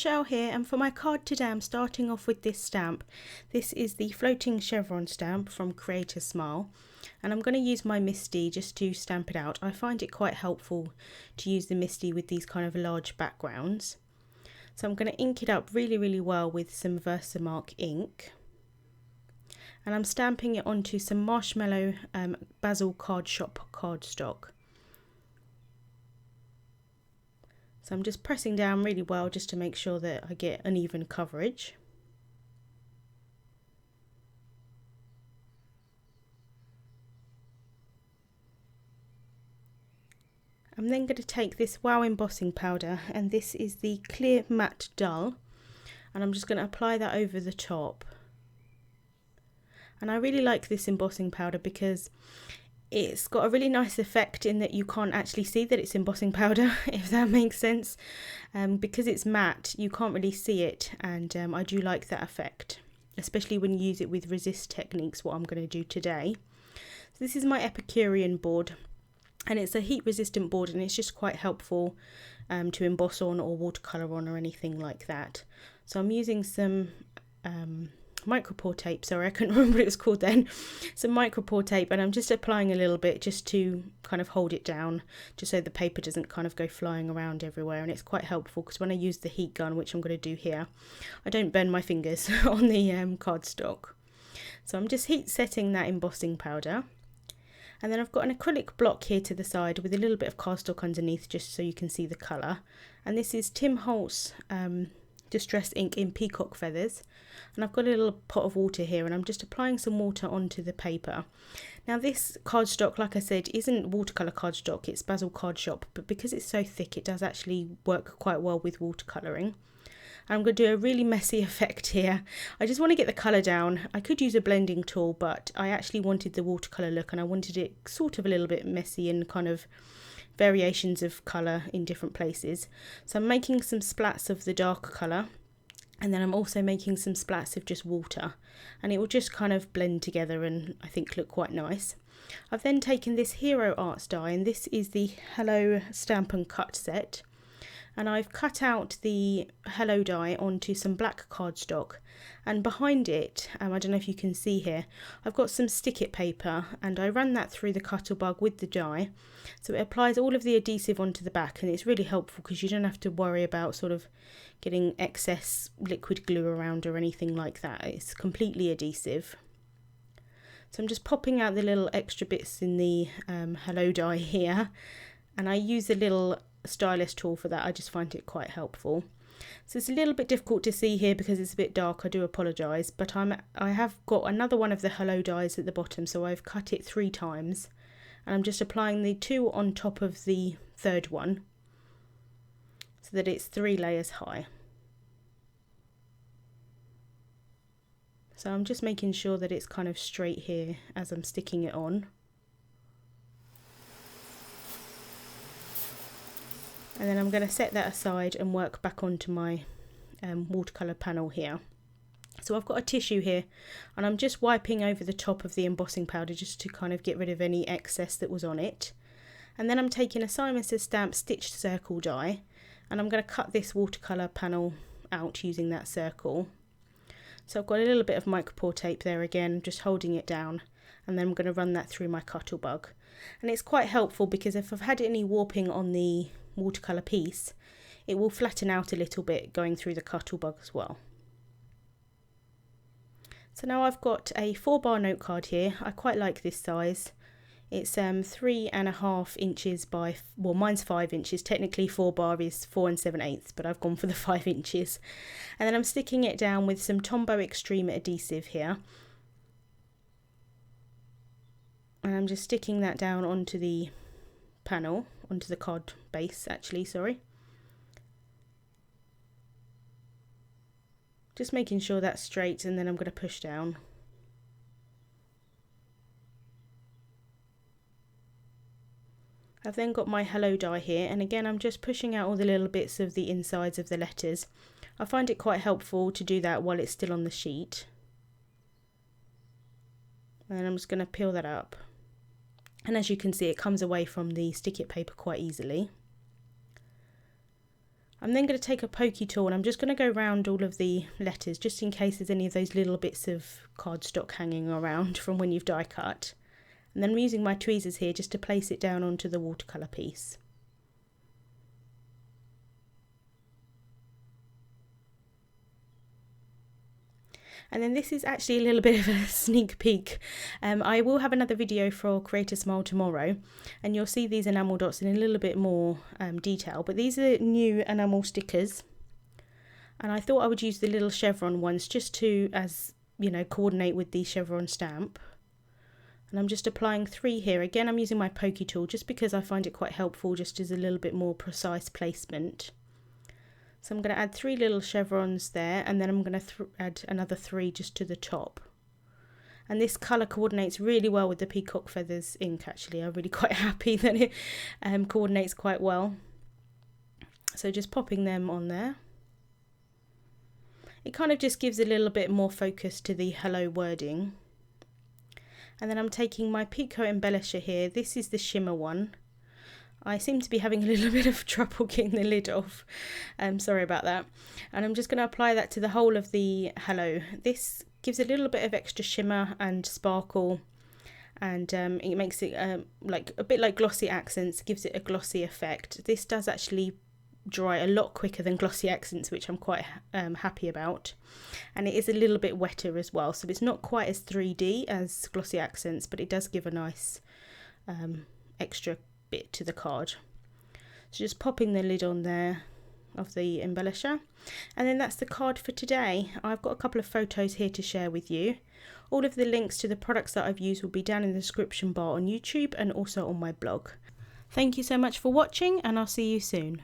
Michelle here, and for my card today I'm starting off with this stamp. This is the floating chevron stamp from Create a Smile, and I'm going to use my Misty just to stamp it out. I find it quite helpful to use the Misty with these kind of large backgrounds. So I'm going to ink it up really well with some Versamark ink, and I'm stamping it onto some Marshmallow Basil Card Shop cardstock. So I'm just pressing down really well just to make sure that I get an even coverage. I'm then going to take this Wow embossing powder, and this is the Clear Matte Dull, and I'm just going to apply that over the top. And I really like this embossing powder because it's got a really nice effect in that you can't actually see that it's embossing powder, if that makes sense. Because it's matte, you can't really see it, and I do like that effect, especially when you use it with resist techniques, what I'm going to do today. So this is my Epicurean board, and it's a heat resistant board, and it's just quite helpful to emboss on or watercolour on or anything like that. So I'm using some micropore tape, sorry I couldn't remember what it was called then, some micropore tape, and I'm just applying a little bit just to kind of hold it down, just so the paper doesn't kind of go flying around everywhere. And it's quite helpful because when I use the heat gun, which I'm going to do here, I don't burn my fingers on the cardstock. So I'm just heat setting that embossing powder, and then I've got an acrylic block here to the side with a little bit of cardstock underneath just so you can see the colour. And this is Tim Holtz Distress ink in Peacock Feathers, and I've got a little pot of water here, and I'm just applying some water onto the paper. Now this cardstock, like I said, isn't watercolour cardstock, it's Basil Card Shop, but because it's so thick it does actually work quite well with watercolouring. I'm going to do a really messy effect here. I just want to get the colour down. I could use a blending tool, but I actually wanted the watercolour look, and I wanted it sort of a little bit messy and kind of variations of colour in different places. So I'm making some splats of the darker colour, and then I'm also making some splats of just water, and it will just kind of blend together and I think look quite nice. I've then taken this Hero Arts die, and this is the Hello Stamp and Cut set, and I've cut out the Hello die onto some black cardstock, and behind it, I don't know if you can see here, I've got some stick it paper, and I run that through the Cuttlebug with the die, so it applies all of the adhesive onto the back, and it's really helpful because you don't have to worry about sort of getting excess liquid glue around or anything like that. It's completely adhesive. So I'm just popping out the little extra bits in the Hello die here, and I use a little stylus tool for that. I just find it quite helpful. So it's a little bit difficult to see here because it's a bit dark, I do apologise, but I have got another one of the Hello dies at the bottom, so I've cut it 3 times, and I'm just applying the 2 on top of the third one so that it's 3 layers high. So I'm just making sure that it's kind of straight here as I'm sticking it on. And then I'm going to set that aside and work back onto my watercolour panel here. So I've got a tissue here, and I'm just wiping over the top of the embossing powder just to kind of get rid of any excess that was on it. And then I'm taking a Simon Says Stamp stitched circle die, and I'm going to cut this watercolour panel out using that circle. So I've got a little bit of micropore tape there again, just holding it down, and then I'm going to run that through my Cuttlebug. And it's quite helpful because if I've had any warping on the watercolour piece, it will flatten out a little bit going through the Cuttlebug as well. So now I've got a 4-bar note card here. I quite like this size. It's 3.5 inches by, well, mine's 5 inches. Technically 4-bar is 4 7/8, but I've gone for the 5 inches. And then I'm sticking it down with some Tombow Extreme adhesive here. And I'm just sticking that down onto the panel, onto the card base actually, sorry. Just making sure that's straight, and then I'm going to push down. I've then got my Hello die here, and again I'm just pushing out all the little bits of the insides of the letters. I find it quite helpful to do that while it's still on the sheet. And then I'm just going to peel that up. And as you can see, it comes away from the stick it paper quite easily. I'm then going to take a pokey tool and I'm just going to go around all of the letters just in case there's any of those little bits of cardstock hanging around from when you've die cut. And then I'm using my tweezers here just to place it down onto the watercolour piece. And then this is actually a little bit of a sneak peek. I will have another video for Create a Smile tomorrow, and you'll see these enamel dots in a little bit more detail. But these are new enamel stickers, and I thought I would use the little chevron ones just to, as you know, coordinate with the chevron stamp. And I'm just applying 3 here. Again, I'm using my pokey tool just because I find it quite helpful, just as a little bit more precise placement. So I'm going to add 3 little chevrons there, and then I'm going to add another 3 just to the top. And this colour coordinates really well with the peacock feathers ink actually. I'm really quite happy that it coordinates quite well. So just popping them on there. It kind of just gives a little bit more focus to the hello wording. And then I'm taking my Pico embellisher here. This is the shimmer one. I seem to be having a little bit of trouble getting the lid off. Sorry about that. And I'm just going to apply that to the whole of the hello. This gives a little bit of extra shimmer and sparkle, and it makes it like a bit like glossy accents, gives it a glossy effect. This does actually dry a lot quicker than glossy accents, which I'm quite happy about. And it is a little bit wetter as well, so it's not quite as 3D as glossy accents, but it does give a nice extra bit to the card. So just popping the lid on there of the embellisher, and then that's the card for today. I've got a couple of photos here to share with you. All of the links to the products that I've used will be down in the description bar on YouTube and also on my blog. Thank you so much for watching, and I'll see you soon.